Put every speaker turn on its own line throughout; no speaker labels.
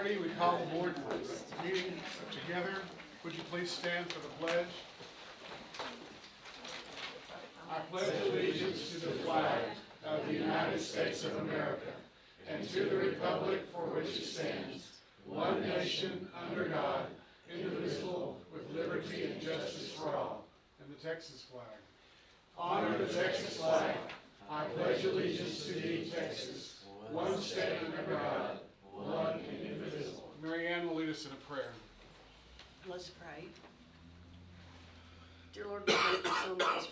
ready, we call the board meeting together. Would you please stand for the pledge? I pledge allegiance to the flag of the United States of America and to the republic for which it stands, one nation, under God, indivisible, with liberty and justice for all. And the Texas flag. Honor the Texas flag. I pledge allegiance to thee, Texas, one state under God, one and indivisible. Mary Ann will lead us in a prayer.
Let's pray. Dear Lord, we thank you so much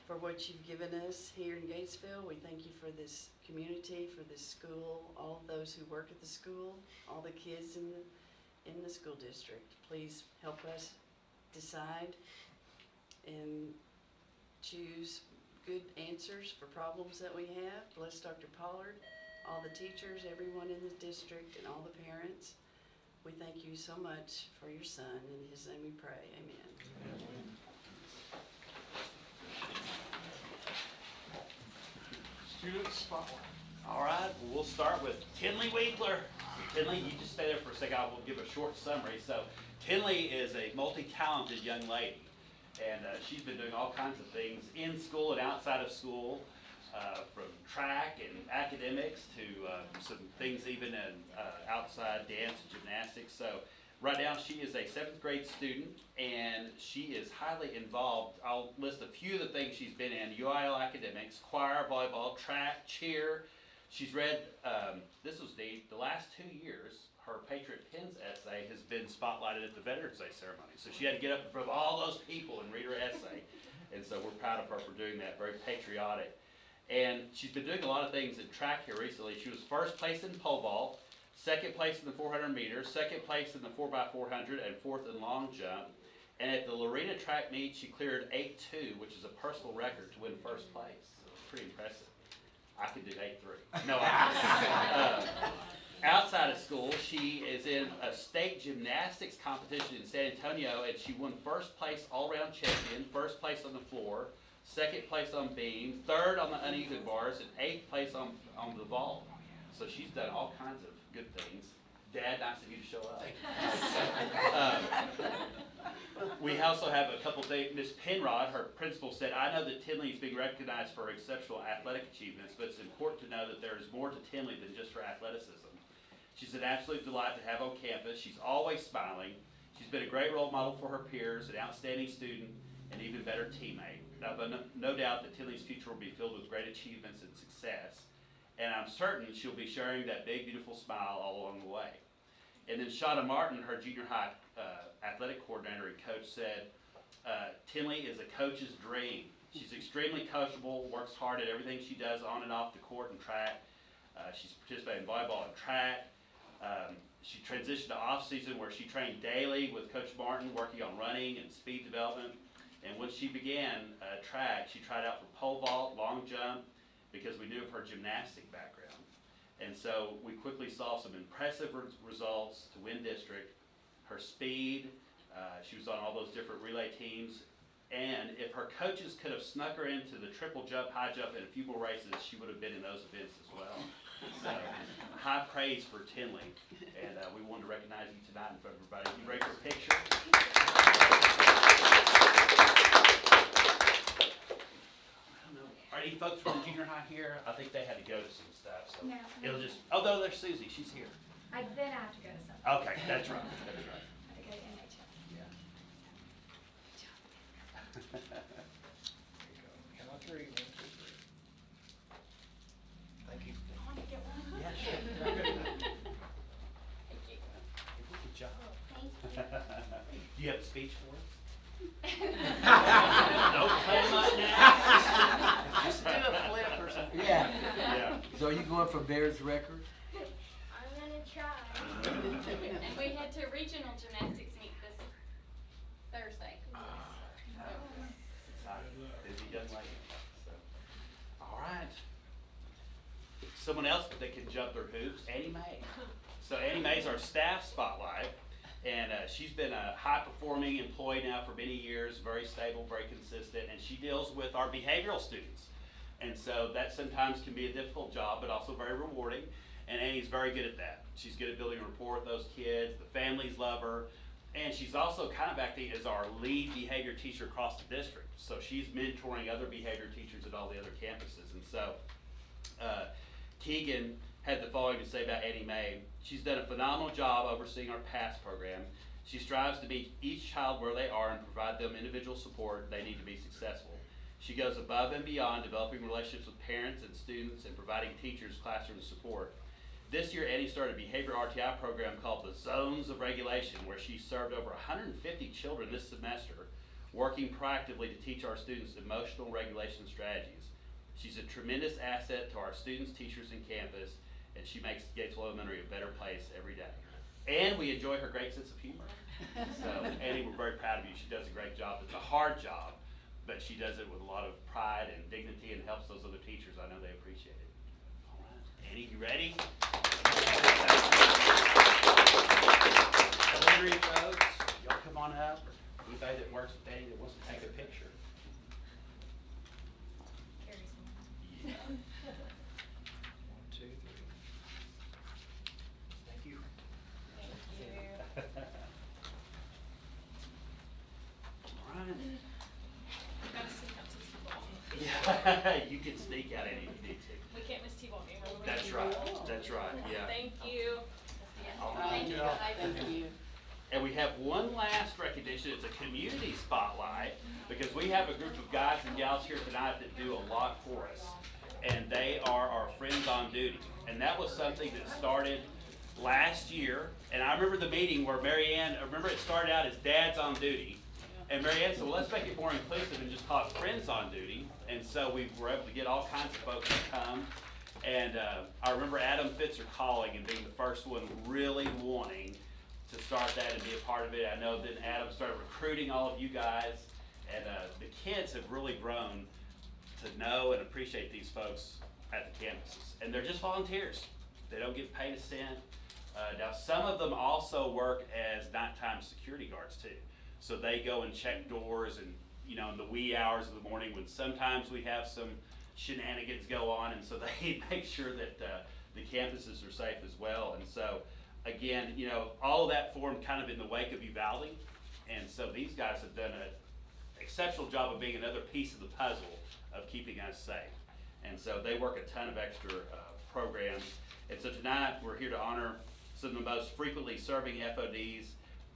for what you've given us here in Gatesville. We thank you for this community, for this school, all of those who work at the school, all the kids in the school district. Please help us decide and choose good answers for problems that we have. Bless Dr. Pollard, all the teachers, everyone in the district, and all the parents. We thank you so much for your son. In his name we pray. Amen. Amen.
Student spotlight.
All right, well, we'll start with Tinley Winkler. Tinley, you just stay there for a second. I will give a short summary. So Tinley is a multi-talented young lady, and she's been doing all kinds of things in school and outside of school, from track and academics to some things even in outside dance and gymnastics. So right now she is a 7th grade student, and she is highly involved. I'll list a few of the things she's been in: UIL academics, choir, volleyball, track, cheer. She's read, this was the last 2 years, her Patriot Pens essay has been spotlighted at the Veterans Day ceremony. So she had to get up in front of all those people and read her essay. And so we're proud of her for doing that, very patriotic. And she's been doing a lot of things in track here recently. She was 1st place in pole vault, 2nd place in the 400 meters, 2nd place in the 4x400, and 4th in long jump. And at the Lorena track meet, she cleared 8.2, which is a personal record to win 1st place. Pretty impressive. I could do 8.3. No, I outside of school, she is in a state gymnastics competition in San Antonio, and she won 1st place all-around champion, 1st place on the floor, 2nd place on beam, 3rd on the uneven bars, and 8th place on the vault. So she's done all kinds of good things. Dad, nice of you to show up. We also have a couple things. Miss Penrod, her principal, said, I know that Tinley is being recognized for exceptional athletic achievements, but it's important to know that there is more to Tinley than just her athleticism. She's an absolute delight to have on campus. She's always smiling. She's been a great role model for her peers, an outstanding student, and even better teammate. Now, no doubt that Tinley's future will be filled with great achievements and success, and I'm certain she'll be sharing that big, beautiful smile all along the way. And then Shauna Martin, her junior high athletic coordinator and coach, said, Tinley is a coach's dream. She's extremely coachable, works hard at everything she does on and off the court and track. She's participated in volleyball and track. She transitioned to off-season where she trained daily with Coach Martin, working on running and speed development. And when she began track, she tried out for pole vault, long jump, because we knew of her gymnastic background. And so we quickly saw some impressive results to win district. Her speed, she was on all those different relay teams. And if her coaches could have snuck her into the triple jump, high jump, and a few more races, she would have been in those events as well. So high praise for Tinley. And we wanted to recognize you tonight in front of everybody. You ready for a picture? Are any folks from junior high here? I think they had to go to some stuff, so
no,
it'll just. Oh, no, there's Susie. She's here.
I then have to go to something.
Okay, that's right. That's right.
I have to go to NHS.
Yeah.
Count 3. 1, 2, 3. Thank you.
I want to get one.
Yeah, sure.
Thank you.
Good job.
Thank you.
Do you have a speech for us? Don't play much now.
Just do a flip or something.
Yeah.
Yeah.
So are you going for Bears record?
I'm gonna try.
And we head to regional gymnastics meet this Thursday.
Busy young lady. So, all right. Someone else that can jump their hoops, Annie Mae. So Annie Mae's our staff spotlight, and she's been a high-performing employee now for many years, very stable, very consistent, and she deals with our behavioral students. And so that sometimes can be a difficult job, but also very rewarding. and Annie's very good at that. She's good at building a rapport with those kids, the families love her, and she's also kind of acting as our lead behavior teacher across the district. So she's mentoring other behavior teachers at all the other campuses. And so Keegan had the following to say about Annie Mae. She's done a phenomenal job overseeing our PASS program. She strives to meet each child where they are and provide them individual support they need to be successful. She goes above and beyond developing relationships with parents and students and providing teachers classroom support. This year, Annie started a behavior RTI program called the Zones of Regulation, where she served over 150 children this semester, working proactively to teach our students emotional regulation strategies. She's a tremendous asset to our students, teachers, and campus, and she makes Gatesville Elementary a better place every day. And we enjoy her great sense of humor. So, Annie, we're very proud of you. She does a great job. It's a hard job, but she does it with a lot of pride and dignity and helps those other teachers. I know they appreciate it. All right. Annie, you ready? Elementary folks, y'all come on up. Anybody that works with Annie that wants to take a picture. Yeah.
1, 2, 3. Thank you.
All right.
Gotta sneak up to T-ball.
Yeah, you can sneak out any if you need to.
We can't miss T-ball game.
That's right, that's right, yeah.
Thank you.
All right.
Thank you. Thank you.
And we have one last recognition. It's a community spotlight because we have a group of guys and gals here tonight that do a lot for us. And they are our Friends on Duty. And that was something that started last year. And I remember the meeting where Mary Ann, I remember it started out as Dads on Duty. And Mary Ann said, well, let's make it more inclusive and just call it Friends on Duty. And so we were able to get all kinds of folks to come. And I remember Adam Fitzer calling and being the first one really wanting to start that and be a part of it. I know then Adam started recruiting all of you guys, and the kids have really grown to know and appreciate these folks at the campuses. And they're just volunteers. They don't get paid a cent. Now some of them also work as nighttime security guards too. So they go and check doors and, you know, in the wee hours of the morning when sometimes we have some shenanigans go on, and so they make sure that the campuses are safe as well. And so again, you know, all of that formed kind of in the wake of Uvalde, and so these guys have done an exceptional job of being another piece of the puzzle of keeping us safe. And so they work a ton of extra programs. And so tonight we're here to honor some of the most frequently serving FODs.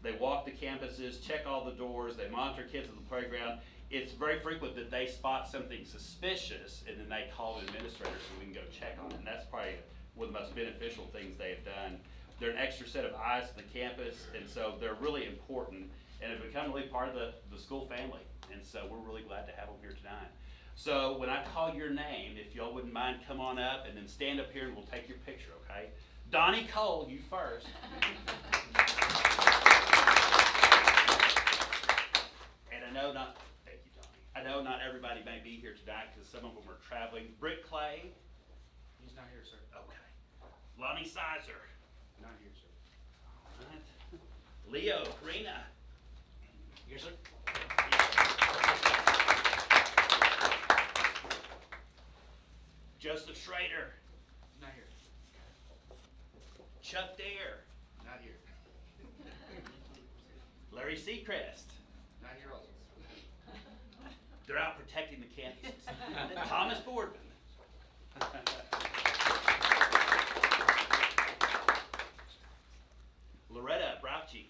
They walk the campuses, check all the doors, they monitor kids at the playground. It's very frequent that they spot something suspicious and then they call the administrator so we can go check on it. And that's probably one of the most beneficial things they've done. They're an extra set of eyes to the campus, and so they're really important and have become really part of the school family. And so we're really glad to have them here tonight. So when I call your name, if y'all wouldn't mind, come on up and then stand up here and we'll take your picture, okay? Donnie Cole, you first. And I know not, thank you, Donnie. I know not everybody may be here tonight because some of them are traveling. Britt Clay.
He's not here, sir.
Okay. Lonnie Sizer.
Not here, sir.
All right. Leo Karina.
Yes, sir.
Joseph Schrader.
Not here.
Chuck Dare.
Not here.
Larry Seacrest.
Not here also.
They're out protecting the campuses. Thomas Boardman. Loretta Brauchi.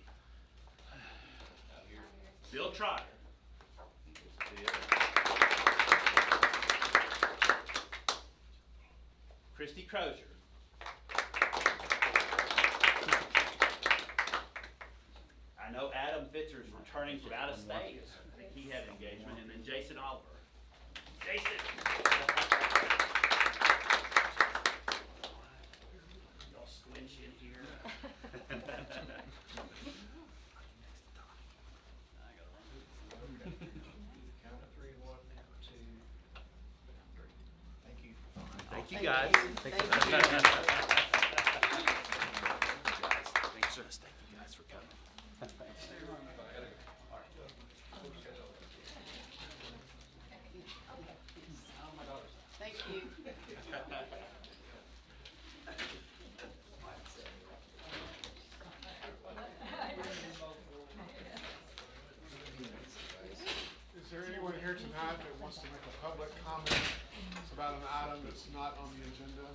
Bill Trotter. Christy Crozier. I know Adam Fitzer is returning from out of state. I think he had an engagement. And then Jason Oliver. Jason. Y'all squinch in here.
Count of 3, 1, 2, 3. Thank you.
Thank you guys.
Thank you.
Thanks, sir. Thank you guys for coming.
Thank you.
about an item that's not on the agenda?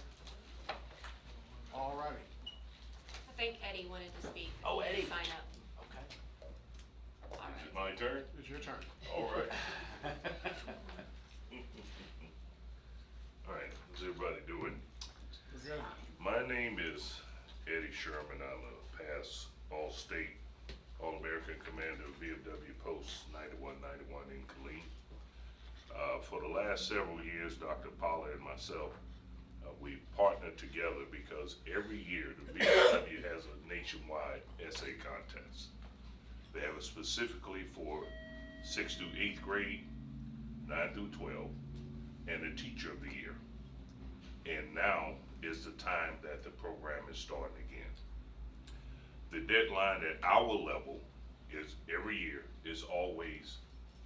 All righty.
I think Eddie wanted to speak.
Oh,
He
Eddie.
didn't sign up.
Okay.
All
Is it
right.
my turn?
It's your turn.
All right. All right, how's everybody doing?
We're good.
My name is Eddie Sherman. I'm a past All-State, All-American Commander of VFW Post 9191 in Killeen. For the last several years, Dr. Pollard and myself, we partnered together because every year the VFW has a nationwide essay contest. They have it specifically for 6th through 8th grade, 9 through 12, and the Teacher of the Year. And now is the time that the program is starting again. The deadline at our level is every year is always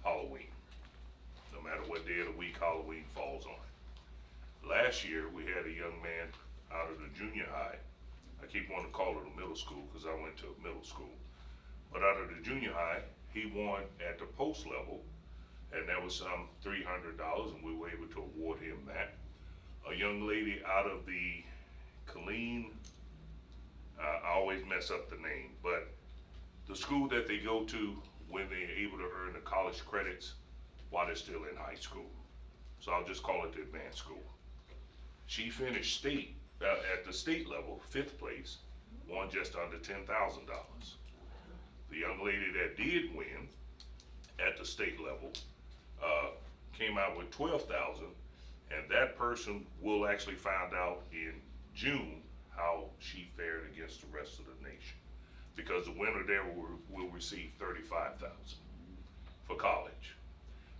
Halloween. No matter what day of the week Halloween falls on. Last year, we had a young man out of the junior high. I keep wanting to call it a middle school because I went to a middle school. But out of the junior high, he won at the post level, and that was some $300, and we were able to award him that. A young lady out of the Killeen, I always mess up the name, but the school that they go to when they're able to earn the college credits while they're still in high school. So I'll just call it the advanced school. She finished state, at the state level, 5th place, won just under $10,000. The young lady that did win at the state level came out with $12,000, and that person will actually find out in June how she fared against the rest of the nation, because the winner there will receive $35,000 for college.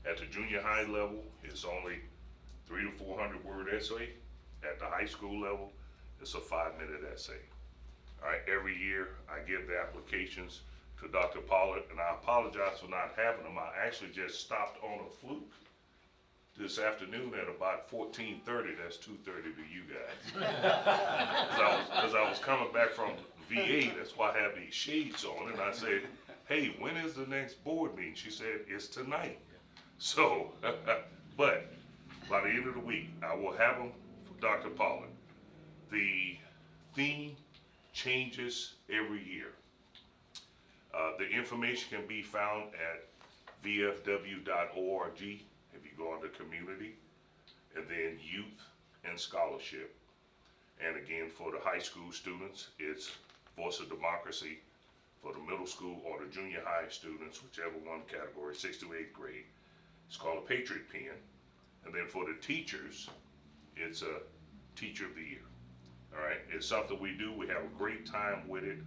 At the junior high level, it's only 300 to 400 word essay. At the high school level, it's a 5-minute essay. All right, every year I give the applications to Dr. Pollard, and I apologize for not having them. I actually just stopped on a fluke this afternoon at about 14:30. That's 2:30 to you guys. Because I was coming back from VA, that's why I have these shades on, and I said, hey, when is the next board meeting? She said, it's tonight. So, but by the end of the week, I will have them for Dr. Pollard. The theme changes every year. The information can be found at vfw.org if you go under community, and then youth and scholarship. And again, for the high school students, it's Voice of Democracy. For the middle school or the junior high students, whichever one category, 6th to 8th grade, it's called a Patriot Pen. And then for the teachers, it's a Teacher of the Year. All right, it's something we do. We have a great time with it.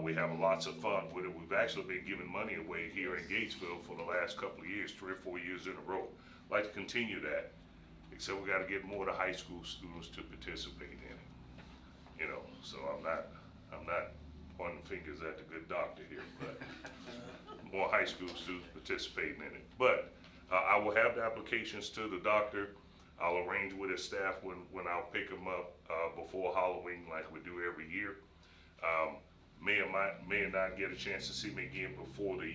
We have lots of fun with it. We've actually been giving money away here in Gatesville for the last couple of years, 3 or 4 years in a row. I'd like to continue that, except we got to get more of the high school students to participate in it. You know, so I'm not pointing fingers at the good doctor here, but more high school students participating in it. But I will have the applications to the doctor. I'll arrange with his staff when I'll pick them up before Halloween, like we do every year. May or not get a chance to see me again before the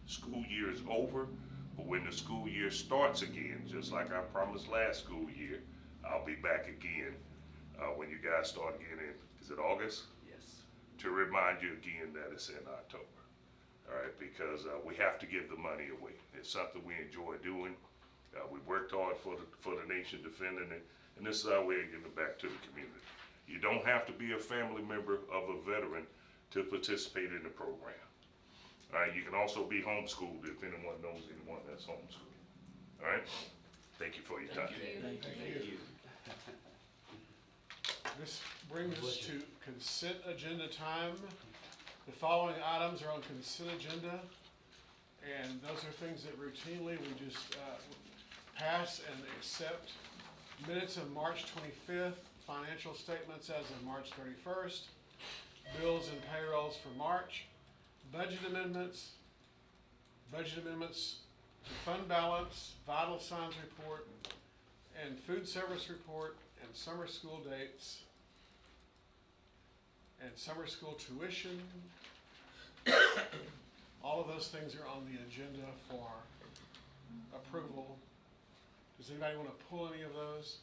school year is over, but when the school year starts again, just like I promised last school year, I'll be back again when you guys start again in, is it August?
Yes.
To remind you again that it's in October. All right, because we have to give the money away. It's something we enjoy doing. We worked hard for the nation defending it, and this is our way of giving it back to the community. You don't have to be a family member of a veteran to participate in the program. All right, you can also be homeschooled if anyone knows anyone that's homeschooled. All right, thank you for your time.
Thank you.
This brings us to consent agenda time. The following items are on consent agenda, and those are things that routinely we just pass and accept. Minutes of March 25th, financial statements as of March 31st, bills and payrolls for March, budget amendments to fund balance, vital signs report, and food service report, and summer school dates, and summer school tuition. All of those things are on the agenda for approval Does anybody want to pull any of those?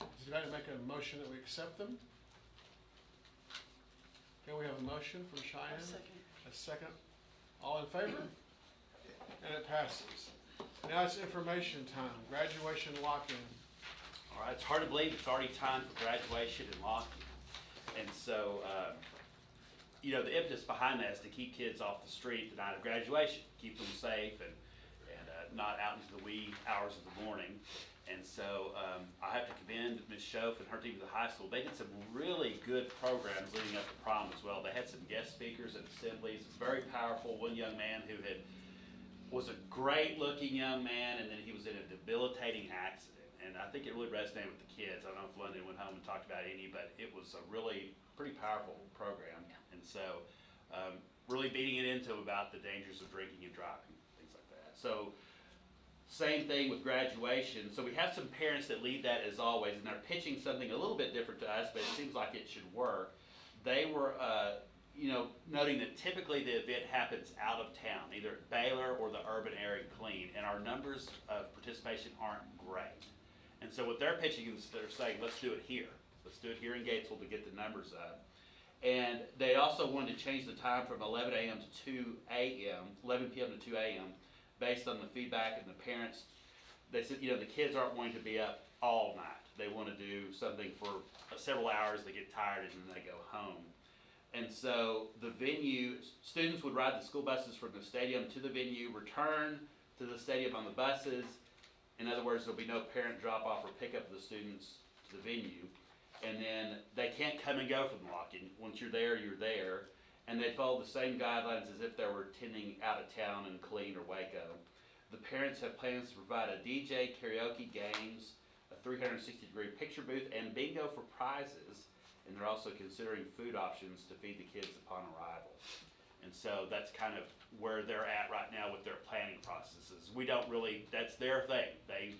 Does anybody make a motion that we accept them? Okay, we have a motion from Cheyenne.
Second.
A second. All in favor? And it passes. Now it's information time, graduation lock-in.
All right, it's hard to believe it's already time for graduation and lock-in. And so, you know, the impetus behind that is to keep kids off the street the night of graduation, keep them safe and not out into the wee hours of the morning. And so I have to commend Ms. Schoaf and her team at the high school. They did some really good programs leading up to prom as well. They had some guest speakers and assemblies. It's very powerful. One young man who was a great looking young man, and then he was in a debilitating accident. And I think it really resonated with the kids. I don't know if London went home and talked about any, but it was a really pretty powerful program.
Yeah.
And so really beating it into about the dangers of drinking and driving, things like that. So same thing with graduation. So we have some parents that lead that as always, and they're pitching something a little bit different to us, but it seems like it should work. They were, you know, noting that typically the event happens out of town, either at Baylor or the urban area clean, and our numbers of participation aren't great. And so what they're pitching is they're saying, let's do it here. Let's do it here in Gatesville to get the numbers up. And they also wanted to change the time from 11 a.m. to 2 a.m., 11 p.m. to 2 a.m., based on the feedback and the parents. They said, you know, the kids aren't going to be up all night. They want to do something for several hours, they get tired, and then they go home. And so the venue, students would ride the school buses from the stadium to the venue, return to the stadium on the buses. In other words, there'll be no parent drop-off or pickup of the students to the venue. And then they can't come and go from the lock-in. Once you're there, you're there. And they follow the same guidelines as if they were attending out of town in Killeen or Waco. The parents have plans to provide a DJ, karaoke, games, a 360-degree picture booth, and bingo for prizes. And they're also considering food options to feed the kids upon arrival. And so that's kind of where they're at right now with their planning processes. We don't really, that's their thing.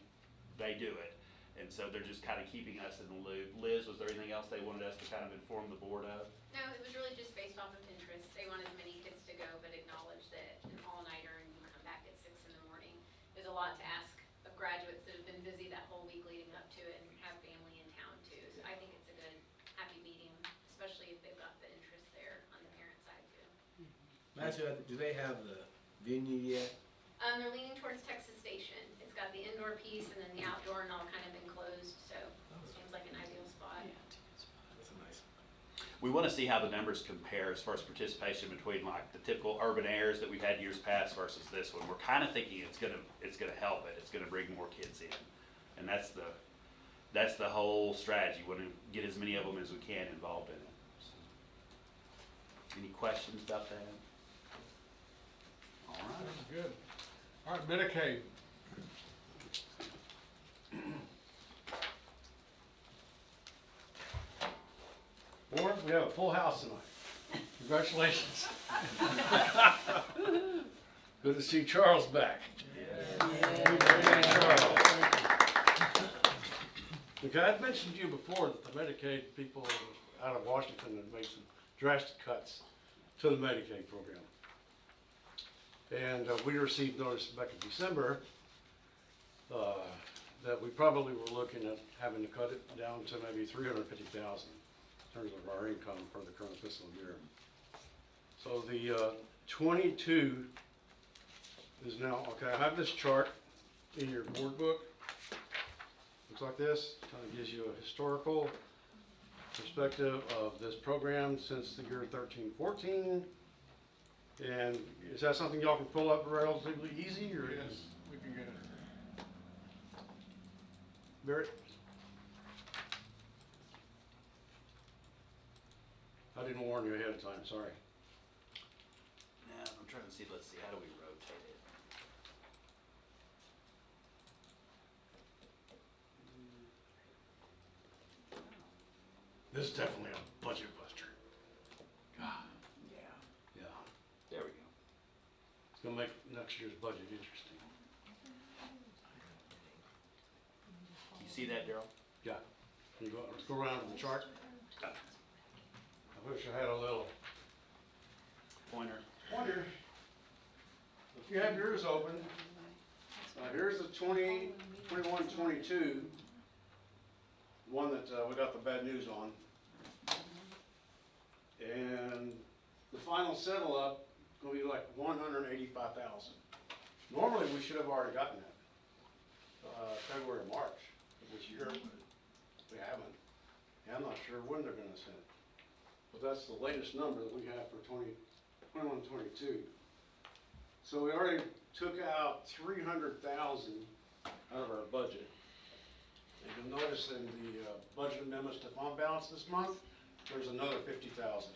They do it. And so they're just kind of keeping us in the loop. Liz, was there anything else they wanted us to kind of inform the board of?
No, it was really just based off of interest. They want as many kids to go, but acknowledge that an all-nighter and you come back at 6 in the morning is a lot to ask of graduates that have been busy that whole week leading up to it and have family in town too. So I think it's a good, happy medium, especially if they've got the interest there on the parent side too.
Matthew, do they have the venue yet?
They're leaning towards Texas Station. It's got the indoor piece and then the outdoor and all kind of enclosed, so it seems like an ideal spot.
That's a nice one.
We want to see how the numbers compare as far as participation between like the typical urban airs that we've had years past versus this one. We're kind of thinking it's gonna help it. It's gonna bring more kids in, and that's the whole strategy. We want to get as many of them as we can involved in it. So, any questions about that? All right.
That's good. All right, Medicaid.
Board, we have a full house tonight. Congratulations. Good to see Charles back. Charles. Okay, I've mentioned to you before that the Medicaid people out of Washington have made some drastic cuts to the Medicaid program. And we received notice back in December that we probably were looking at having to cut it down to maybe $350,000 in terms of our income for the current fiscal year. So the 22 is now, okay, I have this chart in your board book. Looks like this, kind of gives you a historical perspective of this program since the year 13-14. And is that something y'all can pull up relatively easy, or?
Yes, we can get it.
Barrett? I didn't warn you ahead of time, sorry.
Now, I'm trying to see, let's see, how do we rotate it?
This is definitely a budget buster. God,
Yeah,
yeah.
there we go.
It's gonna make next year's budget interesting.
You see that, Daryl?
Yeah. Can you go, let's go around to the chart. I wish I had a little
Pointer.
pointer. If you have yours open, Here's the 21-22, one that we got the bad news on. And the final settle up gonna be like 185,000. Normally, we should have already gotten that, February or March of this year, but we haven't. And I'm not sure when they're gonna send it. But that's the latest number that we have for 21-22. So we already took out 300,000 out of our budget. And you'll notice in the budget amendments to fund balance this month, there's another 50,000.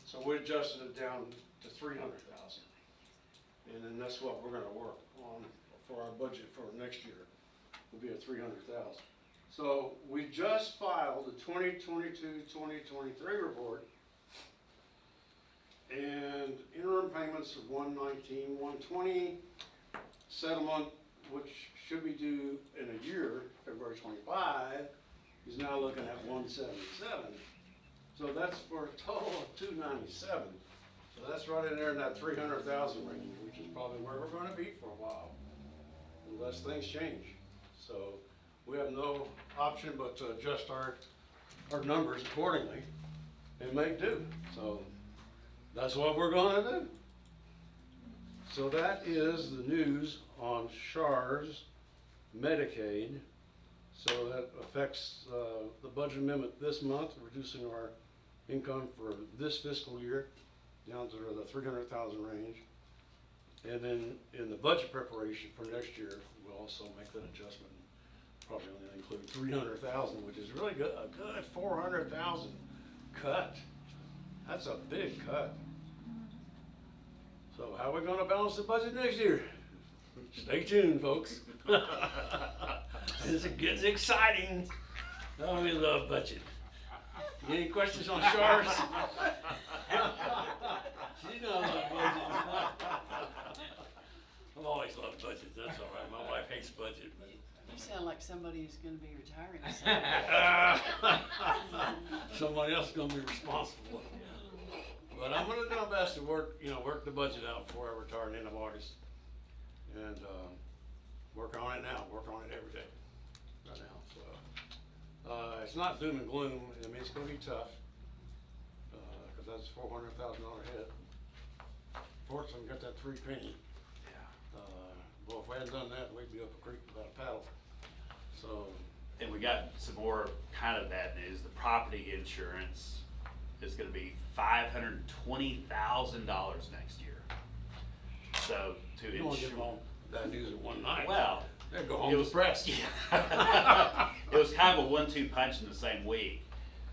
So we adjusted it down to 300,000. And then that's what we're gonna work on for our budget for next year. Will be at 300,000. So we just filed the 2022-2023 report. And interim payments of 119, 120, settlement, which should be due in a year, February 25, is now looking at 177. So that's for a total of 297. So that's right in there in that 300,000 range, which is probably where we're gonna be for a while, unless things change. So we have no option but to adjust our numbers accordingly and make do. So that's what we're gonna do. So that is the news on SHARS Medicaid. So that affects the budget amendment this month, reducing our income for this fiscal year down to the 300,000 range. And then in the budget preparation for next year, we'll also make that adjustment. Probably only include 300,000, which is really good, a good 400,000 cut. That's a big cut. So how are we gonna balance the budget next year? Stay tuned, folks. It gets exciting. Oh, we love budget. Any questions on SHARS? She knows the budget. I've always loved budget, that's all right. My wife hates budget. But
You sound like somebody who's gonna be retiring soon.
somebody else is gonna be responsible. But I'm gonna do my best to work the budget out before I retire at the end of August. And work on it now, work on it every day right now. So it's not doom and gloom. I mean, it's gonna be tough because that's $400,000 hit. Fortunately, we got that 3 penny. Well, if we hadn't done that, we'd be up a creek without a paddle. So.
And we got some more kind of bad news. The property insurance is gonna be $520,000 next year. So to
You don't
insure.
get all that news in one night.
Well,
They'd go home depressed.
It was kind of a 1-2 punch in the same week.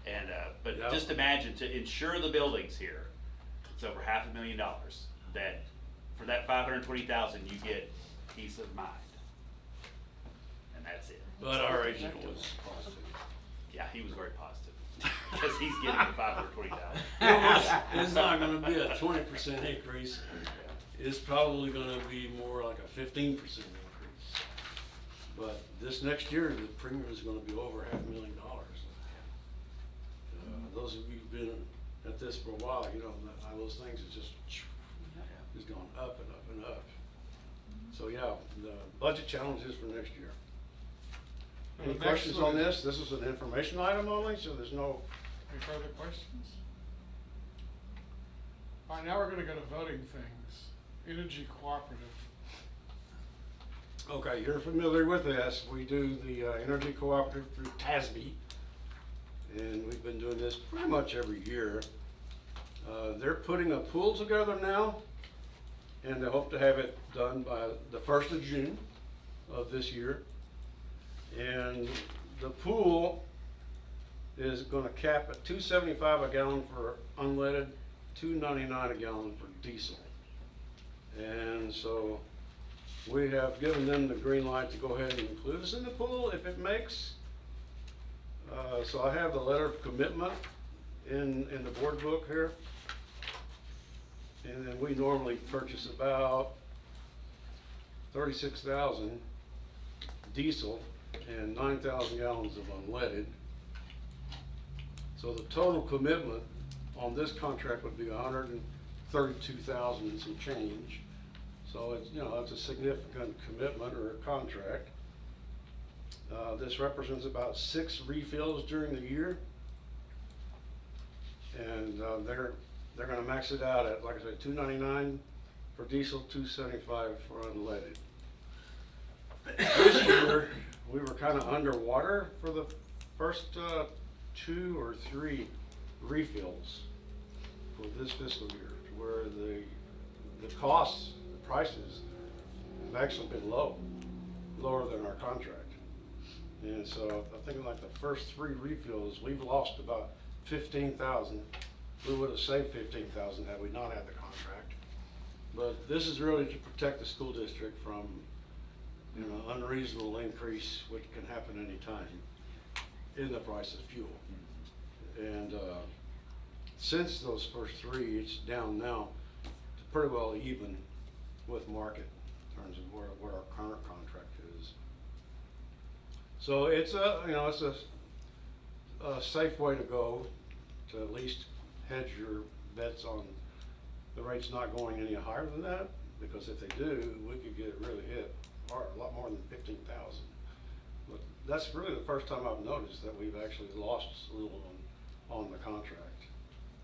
And, but
Yep.
just imagine to insure the buildings here, it's over $500,000. That for that 520,000, you get peace of mind. And that's it.
But our agent was positive.
Yeah, he was very positive. Because he's getting the 520,000.
It's not gonna be a 20% increase. It's probably gonna be more like a 15% increase. But this next year, the premium is gonna be over $500,000. Those of you who've been at this for a while, you know, how those things is just gone up and up and up. So yeah, the budget challenges for next year. Any
Next
questions
one
on
is-
this? This is an information item only, so there's no.
Any further questions? All right, now we're gonna go to voting things. Energy cooperative.
Okay, you're familiar with this. We do the Energy Cooperative through TASB. And we've been doing this pretty much every year. They're putting a pool together now. And they hope to have it done by the 1st of June of this year. And the pool is gonna cap at $2.75 a gallon for unleaded, $2.99 a gallon for diesel. And so we have given them the green light to go ahead and include us in the pool if it makes. So I have the letter of commitment in the board book here. And then we normally purchase about 36,000 diesel and 9,000 gallons of unleaded. So the total commitment on this contract would be 132,000 and some change. So it's, you know, it's a significant commitment or a contract. This represents about 6 refills during the year. And they're gonna max it out at, like I said, $2.99 for diesel, $2.75 for unleaded. This year, we were kind of underwater for the first 2 or 3 refills for this fiscal year, where the costs, the prices have actually been lower than our contract. And so I think like the first 3 refills, we've lost about 15,000. We would have saved 15,000 had we not had the contract. But this is really to protect the school district from, you know, unreasonable increase, which can happen anytime in the price of fuel. And since those first 3, it's down now to pretty well even with market in terms of what our current contract is. So it's a, you know, it's a safe way to go to at least hedge your bets on the rates not going any higher than that, because if they do, we could get really hit hard, a lot more than 15,000. But that's really the first time I've noticed that we've actually lost a little on the contract.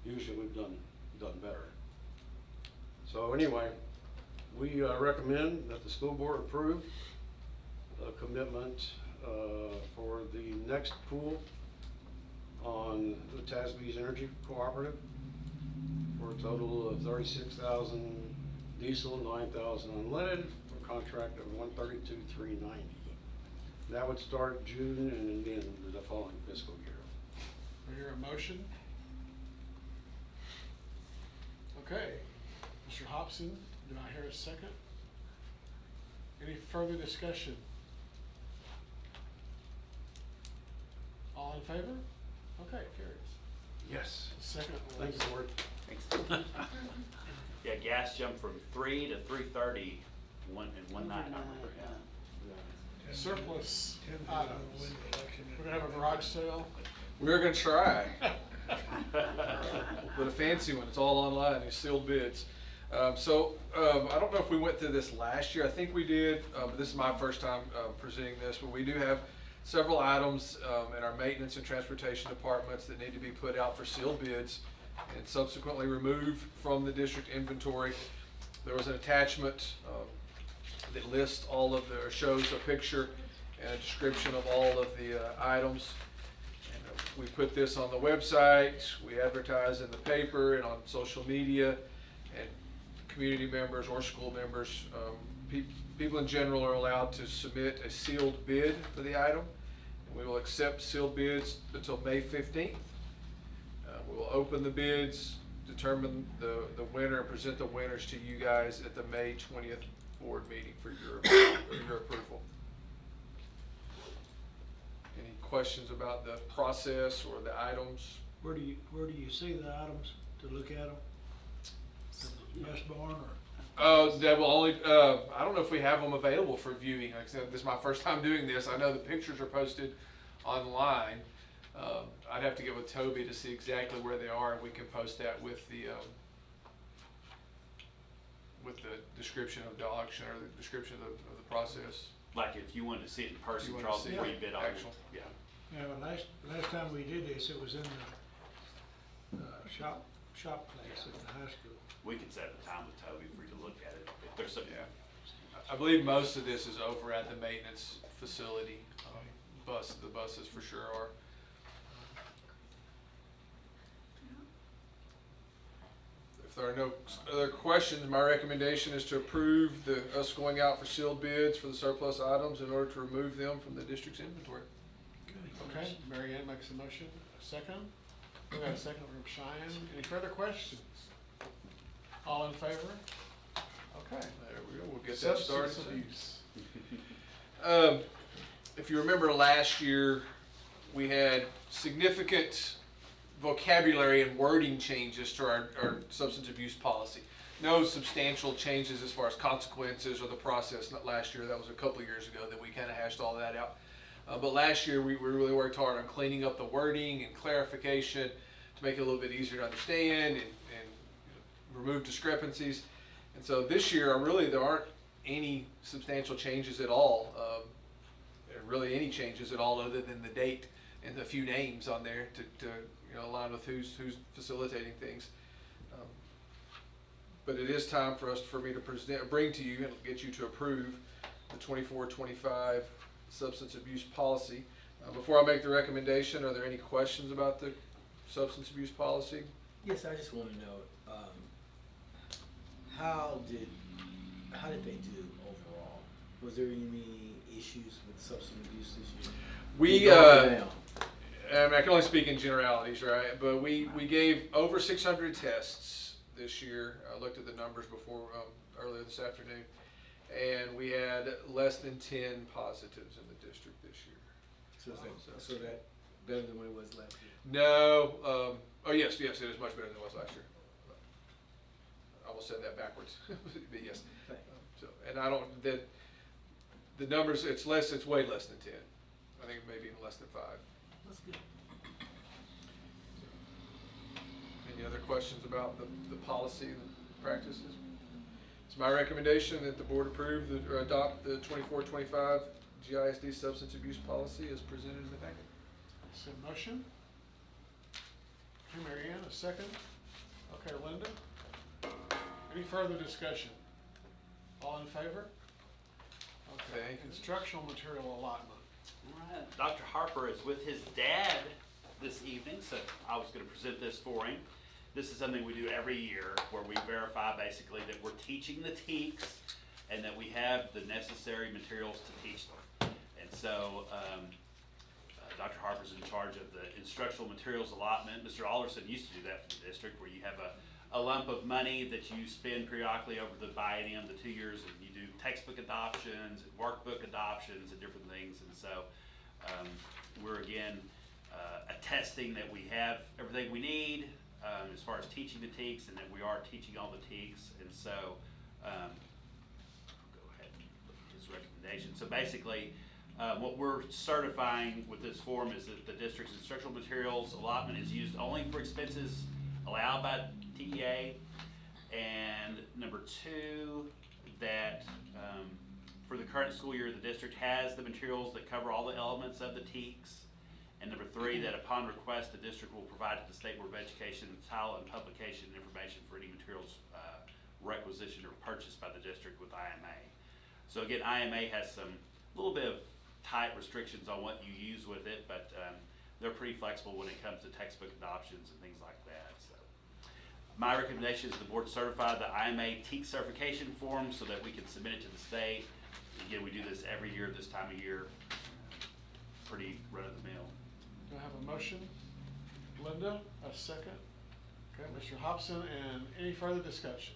Usually we've done better. So anyway, we recommend that the school board approve a commitment for the next pool on the TASB's Energy Cooperative for a total of 36,000 diesel, 9,000 unleaded, for a contract of $132,390. That would start June and end the following fiscal year.
I hear a motion. Okay, Mr. Hobson, do I hear a second? Any further discussion? All in favor? Okay, carries.
Yes.
The second
Thank
was,
you, Ward.
Thanks. Yeah, gas jumped from 3 to 3.30 in one night, I remember, yeah.
surplus items. We're gonna have a garage sale.
We're gonna try. But a fancy one, it's all online, these sealed bids. I don't know if we went through this last year, I think we did, but this is my first time presenting this, but we do have several items in our maintenance and transportation departments that need to be put out for sealed bids and subsequently removed from the district inventory. There was an attachment that lists all of the, or shows a picture and a description of all of the items. We put this on the website, we advertise in the paper and on social media, and community members or school members, people in general are allowed to submit a sealed bid for the item. And we will accept sealed bids until May 15th. We will open the bids, determine the winner, and present the winners to you guys at the May 20th board meeting for your approval. Any questions about the process or the items?
Where do you see the items to look at them? West Barn or?
That will only, I don't know if we have them available for viewing. Like I said, this is my first time doing this. I know the pictures are posted online. I'd have to get with Toby to see exactly where they are, and we can post that with the description of the auction or the description of the process.
Like if you wanted to see it in person,
You wanna
Charles,
see
before
it?
you bid on it.
Actual.
Yeah.
Yeah, well, last time we did this, it was in the shop place at the high school.
We could set a time with Toby for you to look at it. If there's some,
Yeah. I believe most of this is over at the maintenance facility. The buses for sure are. If there are no other questions, my recommendation is to approve us going out for sealed bids for the surplus items in order to remove them from the district's inventory.
Okay, Mary Ann makes a motion. A second? We got a second from Cheyenne. Any further questions? All in favor? Okay.
There we go, we'll get that started.
Substance abuse.
If you remember last year, we had significant vocabulary and wording changes to our substance abuse policy. No substantial changes as far as consequences or the process, not last year, that was a couple of years ago that we kind of hashed all that out. But last year, we really worked hard on cleaning up the wording and clarification to make it a little bit easier to understand and remove discrepancies. And so this year, really, there aren't any substantial changes at all, really any changes at all other than the date and a few names on there to align with who's facilitating things. But it is time for me to bring to you and get you to approve the 24-25 substance abuse policy. Before I make the recommendation, are there any questions about the substance abuse policy?
Yes, I just want to know, how did they do overall? Was there any issues with substance abuse this year?
I can only speak in generalities, right? But we gave over 600 tests this year. I looked at the numbers before earlier this afternoon, and we had less than 10 positives in the district this year.
So that better than what it was last year?
No. Oh yes, it is much better than it was last year. I almost said that backwards, but yes. And I don't the numbers. It's way less than 10. I think maybe even less than 5.
That's good.
Any other questions about the policy and the practices? It's my recommendation that the board approve or adopt the 24-25 GISD substance abuse policy as presented in the packet.
Is there a motion? Okay, Mary Ann, a second. Okay, Linda. Any further discussion? All in favor? Okay,
Thank you.
instructional material allotment.
All right. Dr. Harper is with his dad this evening, so I was going to present this for him. This is something we do every year where we verify basically that we're teaching the TEKs and that we have the necessary materials to teach them. And so Dr. Harper's in charge of the instructional materials allotment. Mr. Alderson used to do that for the district, where you have a lump of money that you spend periodically over the biennium, the 2 years, and you do textbook adoptions and workbook adoptions and different things. And so we're again attesting that we have everything we need as far as teaching the TEKs, and that we are teaching all the TEKs. And so I'll go ahead and look at his recommendation. So basically, what we're certifying with this form is that the district's instructional materials allotment is used only for expenses allowed by TEA. And number 2, that for the current school year, the district has the materials that cover all the elements of the TEKs. And number 3, that upon request, the district will provide to the State Board of Education the title and publication information for any materials requisitioned or purchased by the district with IMA. So again, IMA has some little bit of tight restrictions on what you use with it, but they're pretty flexible when it comes to textbook adoptions and things like that. So my recommendation is the board certify the IMA TEK certification form so that we can submit it to the state. Again, we do this every year this time of year. Pretty run-of-the-mill.
Do I have a motion? Linda, a second. Okay, Mr. Hobson, and any further discussion?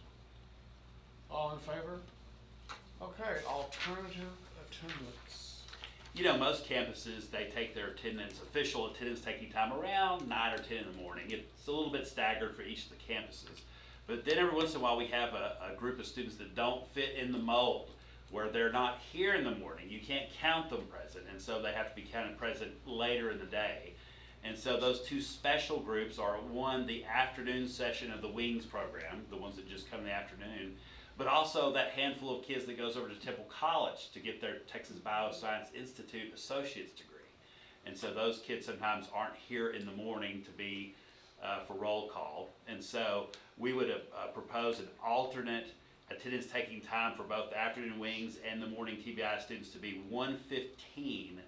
All in favor? Okay, alternative attendance.
You know, most campuses, they take their official attendance taking time around 9 or 10 in the morning. It's a little bit staggered for each of the campuses. But then every once in a while we have a group of students that don't fit in the mold, where they're not here in the morning. You can't count them present, and so they have to be counted present later in the day. And so those 2 special groups are, one, the afternoon session of the WINGS program, the ones that just come in the afternoon, but also that handful of kids that goes over to Temple College to get their Texas Bioscience Institute associate's degree. And so those kids sometimes aren't here in the morning to be for roll call. And so we would propose an alternate attendance taking time for both the afternoon WINGS and the morning TBI students to be 1:15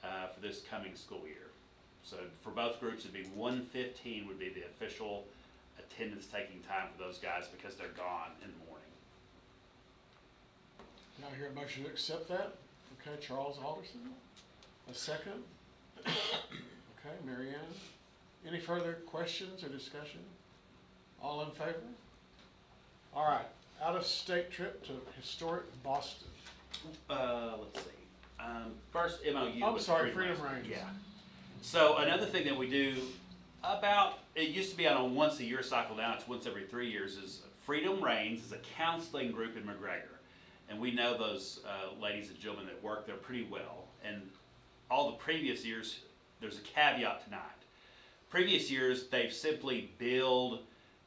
for this coming school year. So for both groups, it'd be 1:15 would be the official attendance taking time for those guys, because they're gone in the morning.
Now I hear a motion to accept that. Okay, Charles Alderson, a second. Okay, Mary Ann. Any further questions or discussion? All in favor? All right, out-of-state trip to historic Boston.
Let's see. First MOU.
I'm
with
sorry, Freedom Range.
Yeah. So another thing that we do it used to be on a once a year cycle, now it's once every 3 years, is Freedom Reigns is a counseling group in McGregor. And we know those ladies and gentlemen that work there pretty well. And all the previous years, there's a caveat tonight. Previous years, they've simply billed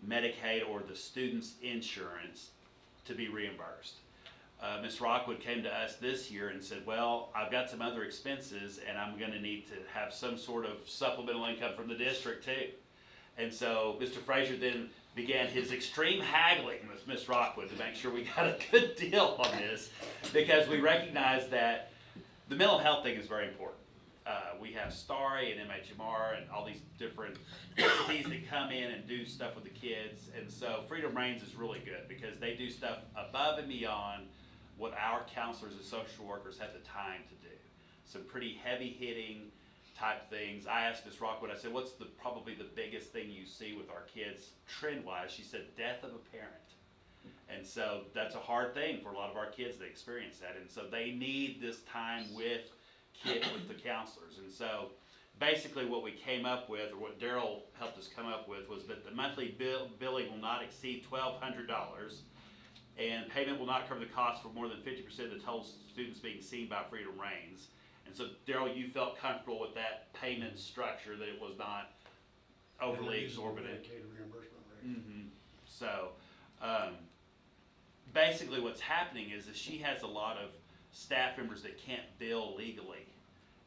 Medicaid or the student's insurance to be reimbursed. Ms. Rockwood came to us this year and said, well, I've got some other expenses and I'm gonna need to have some sort of supplemental income from the district too. And so Mr. Frazier then began his extreme haggling with Ms. Rockwood to make sure we got a good deal on this, because we recognize that the mental health thing is very important. We have Starry and MHMR and all these different entities that come in and do stuff with the kids. And so Freedom Reigns is really good because they do stuff above and beyond what our counselors and social workers have the time to do. Some pretty heavy hitting type things. I asked Ms. Rockwood, I said, what's probably the biggest thing you see with our kids trend wise? She said, death of a parent. And so that's a hard thing for a lot of our kids that experience that. And so they need this time with the counselors. And so basically what we came up with, or what Daryl helped us come up with, was that the monthly billing will not exceed $1,200, and payment will not cover the cost for more than 50% of the total students being seen by Freedom Reigns. And so Daryl, you felt comfortable with that payment structure, that it was not overly exorbitant.
Medicaid reimbursement rate.
Mm-hmm. So basically what's happening is that she has a lot of staff members that can't bill legally.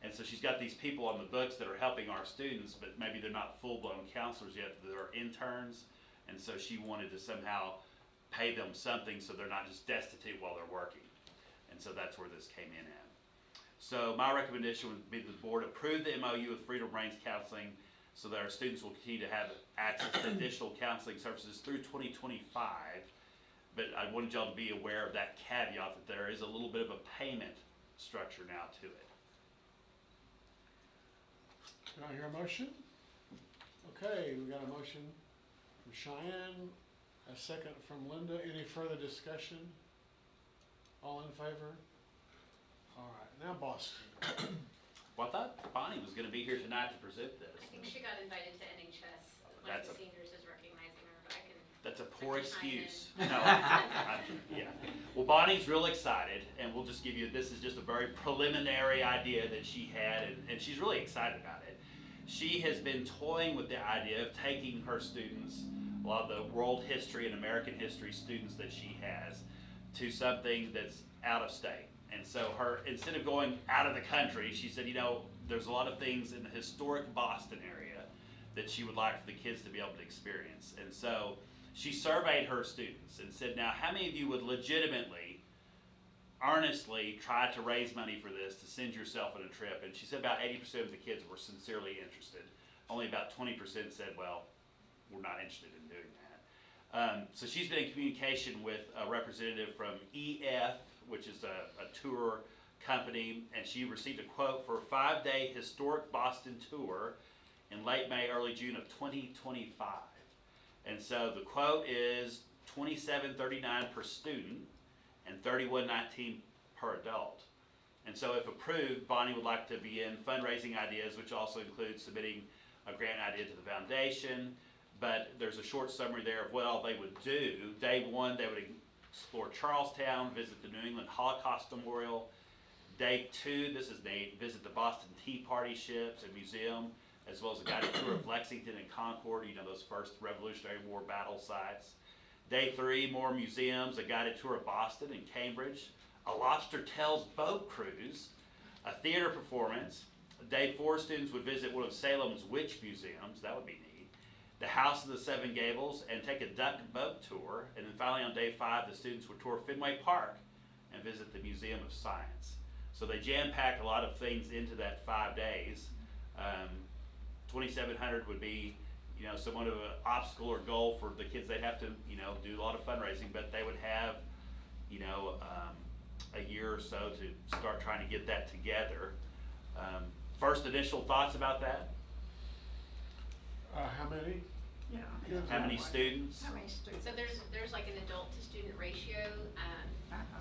And so she's got these people on the books that are helping our students, but maybe they're not full-blown counselors yet, they're interns. And so she wanted to somehow pay them something so they're not just destitute while they're working. And so that's where this came in at. So my recommendation would be the board approve the MOU with Freedom Reigns Counseling so that our students will continue to have access to additional counseling services through 2025. But I wanted y'all to be aware of that caveat, that there is a little bit of a payment structure now to it.
Can I hear a motion? Okay, we got a motion from Cheyenne, a second from Linda. Any further discussion? All in favor? All right, now Boston.
Well, I thought Bonnie was gonna be here tonight to present this.
I think she got invited to NHS. One
That's
of
a-
the seniors is recognizing her, but I can.
That's a poor
I can chime in.
excuse. No, yeah. Well, Bonnie's real excited, and we'll just give you, this is just a very preliminary idea that she had, and she's really excited about it. She has been toying with the idea of taking her students, a lot of the world history and American history students that she has, to something that's out of state. And so instead of going out of the country, she said, you know, there's a lot of things in the historic Boston area that she would like for the kids to be able to experience. And so she surveyed her students and said, now, how many of you would legitimately, earnestly try to raise money for this, to send yourself on a trip? And she said about 80% of the kids were sincerely interested. Only about 20% said, well, we're not interested in doing that. So she's been in communication with a representative from EF, which is a tour company, and she received a quote for a 5-day historic Boston tour in late May, early June of 2025. And so the quote is $27.39 per student and $31.19 per adult. And so if approved, Bonnie would like to begin fundraising ideas, which also includes submitting a grant idea to the foundation. But there's a short summary there of what all they would do. Day one, they would explore Charlestown, visit the New England Holocaust Memorial. Day two, this is they visit the Boston Tea Party ships and museum, as well as a guided tour of Lexington and Concord, you know, those first Revolutionary War battle sites. Day three, more museums, a guided tour of Boston and Cambridge, a Lobster Tales boat cruise, a theater performance. Day four, students would visit one of Salem's witch museums, that would be neat. The House of the Seven Gables, and take a duck boat tour. And then finally on day five, the students would tour Fenway Park and visit the Museum of Science. So they jam-packed a lot of things into that 5 days. 2,700 would be, you know, somewhat of an obstacle or goal for the kids. They'd have to, you know, do a lot of fundraising, but they would have, you know, a year or so to start trying to get that together. First initial thoughts about that?
How many?
Yeah.
How many students?
How many students?
So there's like an adult to student ratio.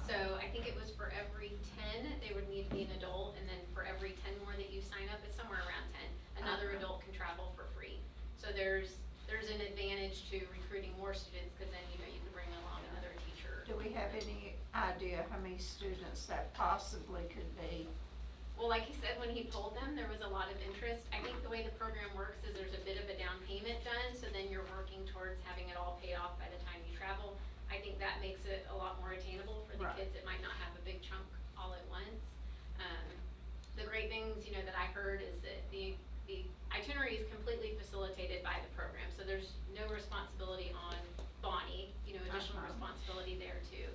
So I think it was for every 10, they would need to be an adult, and then for every 10 more that you sign up, it's somewhere around 10. Another adult can travel for free. So there's an advantage to recruiting more students, because then, you know, you can bring along another teacher.
Do we have any idea how many students that possibly could be?
Well, like he said, when he told them, there was a lot of interest. I think the way the program works is there's a bit of a down payment done, so then you're working towards having it all paid off by the time you travel. I I think that makes it a lot more attainable for the
Right.
kids that might not have a big chunk all at once. The great things, you know, that I heard is that the itinerary is completely facilitated by the program, so there's no responsibility on Bonnie, you know, additional responsibility there too.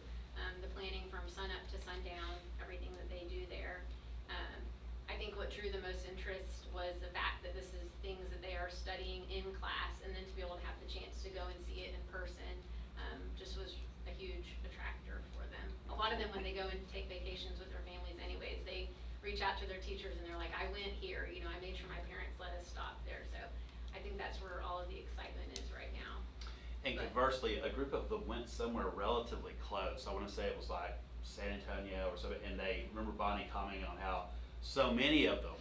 The planning from sun up to sundown, everything that they do there. I think what drew the most interest was the fact that this is things that they are studying in class, and then to be able to have the chance to go and see it in person, just was a huge attractor for them. A lot of them, when they go and take vacations with their families anyways, they reach out to their teachers and they're like, I went here, you know, I made sure my parents let us stop there. So I think that's where all of the excitement is right now.
And conversely, a group of them went somewhere relatively close. I want to say it was like San Antonio or something, and they remember Bonnie commenting on how so many of them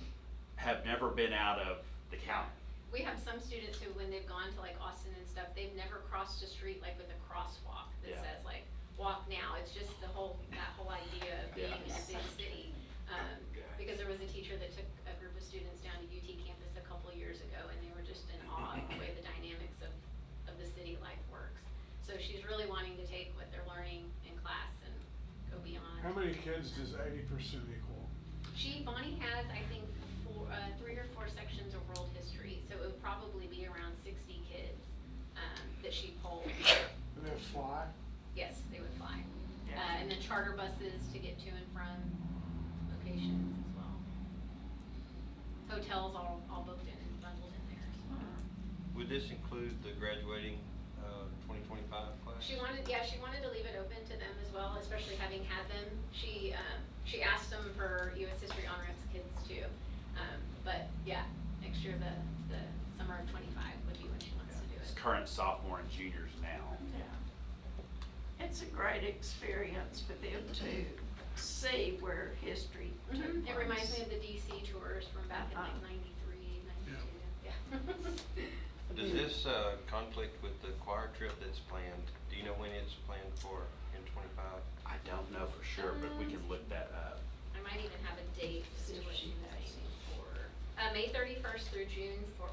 have never been out of the county.
We have some students who, when they've gone to like Austin and stuff, they've never crossed a street like with a crosswalk that
Yeah.
says like walk now. It's just that whole idea of being in a big city. Because there was a teacher that took a group of students down to UT campus a couple of years ago, and they were just in awe of the way the dynamics of the city life works. So she's really wanting to take what they're learning in class and go beyond.
How many kids does 80% equal?
Bonnie has, I think, 3 or 4 sections of world history, so it would probably be around 60 kids that she polled.
And they fly?
Yes, they would fly. And then charter buses to get to and from locations as well. Hotels all booked in and bundled in there as well.
Would this include the graduating 2025 class?
She wanted to leave it open to them as well, especially having had them. She asked them for U.S. History honors kids too. But yeah, next year the summer of 25 would be when she wants to do
It's
it.
current sophomore and juniors now.
Yeah. It's a great experience for them to see where history took
It reminds
place.
me of the DC tours from back in like 93, 92. Yeah.
Does this conflict with the choir trip that's planned? Do you know when it's planned for in 25?
I don't know for sure, but we can look that up.
I might even have a date as to what she was aiming for. May 31st through June 4th.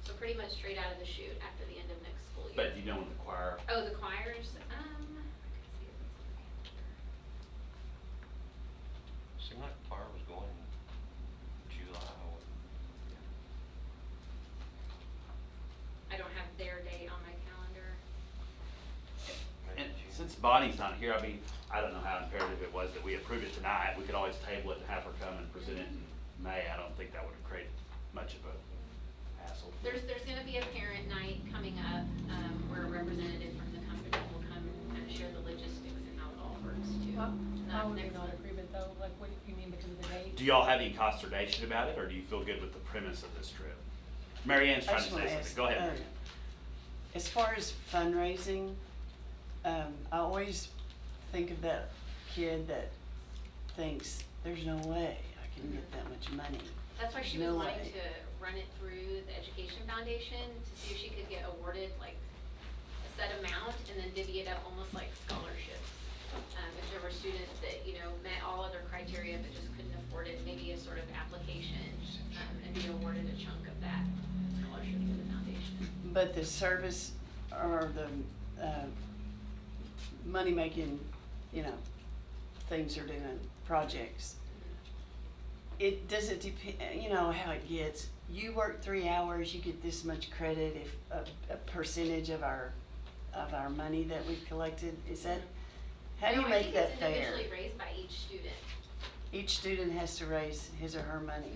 So pretty much straight out of the chute after the end of next school year.
But do you know when the choir?
Oh, the choirs, I could see if it's on the calendar.
Seemed like choir was going in July.
I don't have their date on my calendar.
And since Bonnie's not here, I mean, I don't know how imperative it was that we approve it tonight. We could always table it and have her come and present it in May. I don't think that would create much of a hassle.
There's gonna be a parent night coming up, where a representative from the company will come and kind of share the logistics and how it all works too.
How would we
Next
not
month.
approve it though? Like, what do you mean because of the date?
Do y'all have any consternation about it, or do you feel good with the premise of this trip? Mary Ann's trying to say something. Go ahead.
As far as fundraising, I always think of that kid that thinks, there's no way I can get that much money.
That's why she was
No
wanting
way.
to run it through the Education Foundation to see if she could get awarded like a set amount and then divvy it up almost like scholarships. If there were students that, you know, met all other criteria but just couldn't afford it, maybe a sort of application, and be awarded a chunk of that scholarship through the foundation.
But the service or the money-making, things they're doing, projects, it doesn't depend, you know how it gets. You work 3 hours, you get this much credit if a percentage of our money that we've collected. Is that, how do you make that
I think
fair?
it's individually raised by each student.
Each student has to raise his or her money.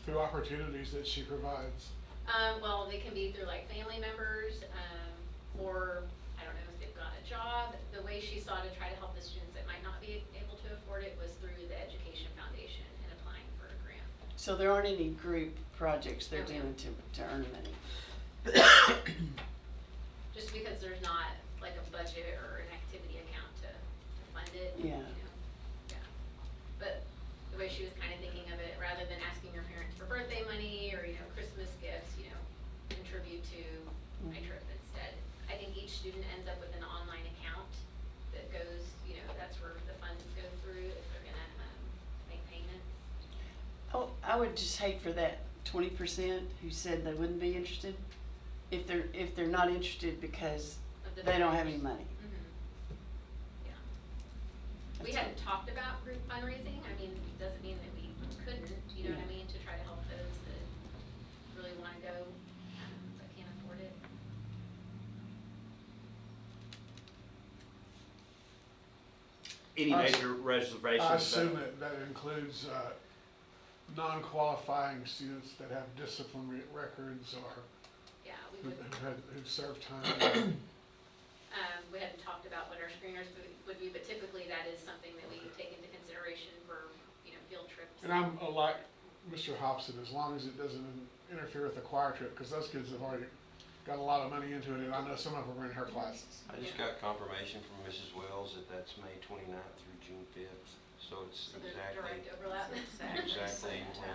Through opportunities that she provides.
Well, they can be through like family members, or I don't know if they've got a job. The way she saw to try to help the students that might not be able to afford it was through the Education Foundation and applying for a grant.
So there aren't any group projects they're
Okay.
doing to earn money.
Just because there's not like a budget or an activity account to fund it.
Yeah.
Yeah. But the way she was kind of thinking of it, rather than asking your parents for birthday money or, Christmas gifts, contribute to my trip instead. I think each student ends up with an online account that goes, that's where the funds go through if they're gonna make payments.
Oh, I would just hate for that 20% who said they wouldn't be interested. If they're not interested because
of the.
They don't have
vendors.
any money.
Yeah. We
That's
hadn't talked about group fundraising, I mean, it doesn't mean that we couldn't, you know what I mean, to try to help those that really wanna go, but can't afford it.
Any major reservations?
I assume that includes, non-qualifying students that have disciplinary records or
Yeah, we would,
who've served time.
we hadn't talked about what our screeners would be, but typically that is something that we take into consideration for, you know, field trips.
And I'm like Mr. Hobson, as long as it doesn't interfere with the choir trip, because those kids have already got a lot of money into it, and I know some of them are in her classes.
I just got confirmation from Mrs. Wells that that's May 29th through June 5th, so it's
So there's
exactly,
direct overlap.
exactly when,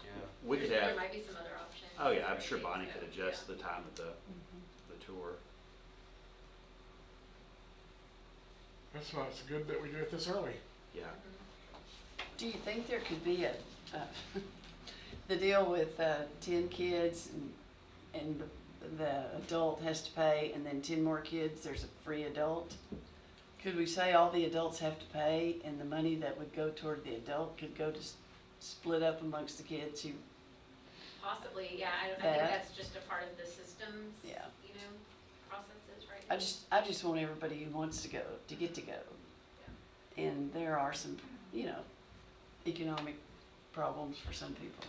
yeah.
We could
There
have,
might be some other options.
oh yeah, I'm sure
Dates,
Bonnie
so,
could adjust
yeah.
the time of the tour.
That's why it's good that we do it this early.
Yeah.
Do you think there could be the deal with 10 kids and the adult has to pay, and then 10 more kids, there's a free adult? Could we say all the adults have to pay, and the money that would go toward the adult could go to split up amongst the kids who,
Possibly, yeah, I think
That.
that's just a part of the systems,
Yeah.
you know, processes, right?
I just want everybody who wants to go to get to go. And there are some, you know, economic problems for some people.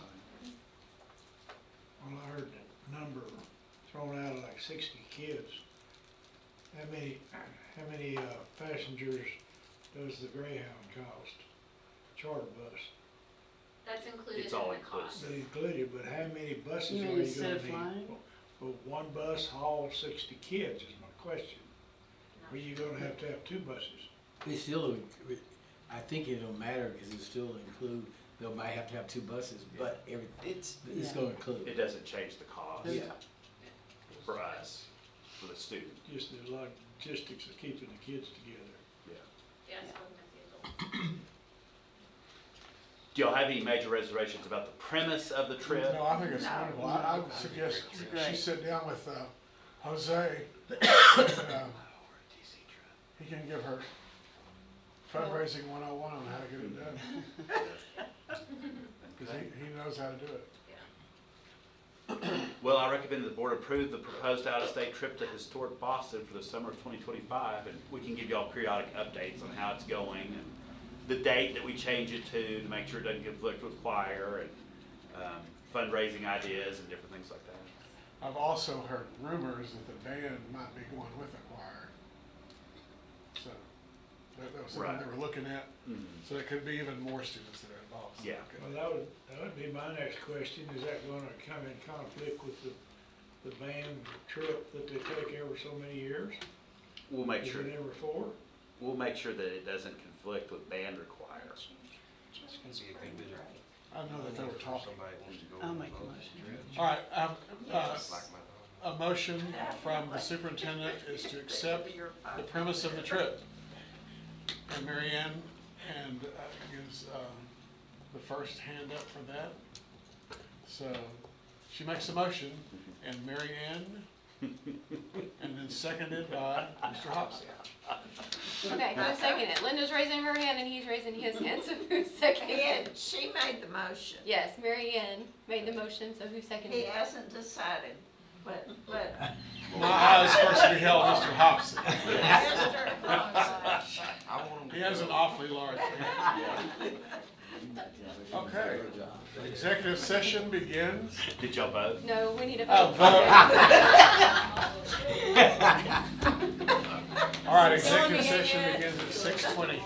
Well, I heard the number thrown out of like 60 kids. How many passengers does the Greyhound cost? Charter bus.
That's included in
It's
the
all
cost.
They included, but how many buses
You
are
mean
you
instead
gonna
of
need?
flying?
Will one bus haul 60 kids is my question.
Not
Are you
sure.
gonna have to have two buses?
They still, I think it don't matter, because it still include, they might have to have two buses, but it's
Yeah.
gonna include.
It doesn't change the cost
Yeah.
for us, for the student.
Just the logistics of keeping the kids together.
Yeah.
Yeah, so that's the adult.
Do y'all have any major reservations about the premise of the trip?
No, I think it's wonderful. I would suggest she
Great.
sit down with, Jose. and, he can give her fundraising 101 on how to get it done. Because he knows how to do it.
Well, I recommend the board approve the proposed out-of-state trip to historic Boston for the summer of 2025, and we can give y'all periodic updates on how it's going and the date that we change it to make sure it doesn't conflict with choir and fundraising ideas and different things like that.
I've also heard rumors that the band might be going with the choir. So that was something
Right.
they were looking at.
Mhm.
So it could be even more students that are involved. So
Yeah.
it could-
Well, that would be my next question. Is that gonna come in conflict with the band trip that they take every so many years?
We'll make
Is
sure,
it every 4?
we'll make sure that it doesn't conflict with band or choir.
It's gonna be a good bit of.
I know that they were talking.
Somebody wants to go.
I'll
on
make a
both
motion.
trips.
All right,
Like my-
a motion from the superintendent is to accept the premise of the trip. And Mary Ann gives the first hand up for that. So she makes a motion, and Mary Ann, and then seconded by Mr. Hobson.
Okay, who's seconding it? Linda's raising her hand and he's raising his hand, so who's seconding it?
She made the motion.
Yes, Mary Ann made the motion, so who seconded
He
it?
hasn't decided, but
My eyes first beheld Mr. Hobson.
Mr. Hobson.
I want 'em to
He has an
go.
awfully large hand. Okay, executive session begins.
Did y'all vote?
No, we need a
Oh,
vote.
vote. All right, executive session begins at 6:20.